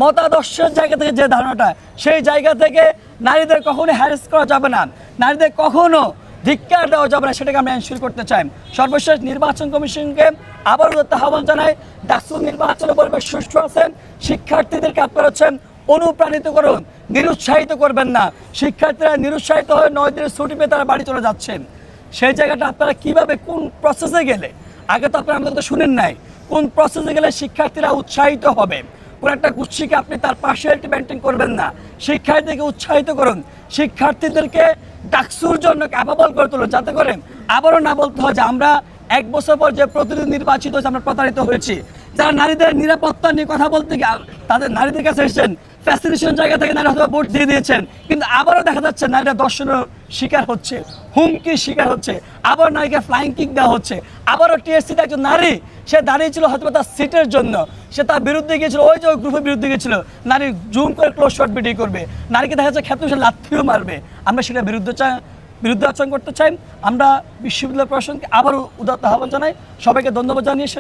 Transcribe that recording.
মতাদর্শের জায়গা থেকে যে ধারণাটা, সেই জায়গা থেকে নারীদের কখনো হ্যারাস করা যাবে না, নারীদের কখনো ধিক্কার দেওয়া যাবে না, সেটাকে আমরা এনশিওর করতে চাই। সর্বশেষ নির্বাচন কমিশনকে আবারও আহ্বান জানাই, ডাকসুর নির্বাচনের পরিবেশ সুষ্ঠু আছেন, শিক্ষার্থীদেরকে আপনারা হচ্ছেন অনুপ্রাণিত করুন, নিরুৎসাহিত করবেন না। শিক্ষার্থীরা নিরুৎসাহিত হয়ে 9 দিনের ছুটি পেয়ে তারা বাড়ি চলে যাচ্ছেন। সেই জায়গাটা আপনারা কিভাবে, কোন প্রসেসে গেলে, আগে তো আপনারা আমাদের তো শুনেন নাই, কোন প্রসেসে গেলে শিক্ষার্থীরা উৎসাহিত হবে। কোনো একটা গোষ্ঠীকে আপনি তার পার্সিয়ালিটি মেনটেন করবেন না, শিক্ষার্থীদেরকে উৎসাহিত করুন, শিক্ষার্থীদেরকে ডাকসুর জন্য ক্যাপাবল করে তুলুন, যাতে করে আবারও না বলতে হয় যে আমরা 1 বছর পর যে প্রতিনিধি নির্বাচিত হয়েছে আমরা প্রতারিত হয়েছি। যারা নারীদের নিরাপত্তা নিয়ে কথা বলতে গিয়ে তাদের নারীদের কাছে এসেছেন, ফ্যাসিলিটেশন জায়গা থেকে নারী হয়তো ভোট দিয়ে দিয়েছেন, কিন্তু আবারও দেখা যাচ্ছে নারীরা দর্শনের শিকার হচ্ছে, হুমকির শিকার হচ্ছে, আবার নারীকে ফ্লাইং কিক দেওয়া হচ্ছে। আবারও টিএসসিতে একজন নারী, সে দাঁড়িয়েছিল হয়তো তার সিটের জন্য, সে তার বিরুদ্ধে গিয়েছিল, ওই যে ওই গ্রুপের বিরুদ্ধে গিয়েছিল, নারী জুম করে ক্লোজ শট ভিডিও করবে, নারীকে দেখা যাচ্ছে ক্ষেত্রে সে লাথিও মারবে। আমরা সেটা বিরুদ্ধে আচরণ করতে চাই। আমরা বিশ্ববিদ্যালয় প্রশাসনকে আবারও উদাত্ত আহ্বান জানাই। সবাইকে ধন্যবাদ জানিয়ে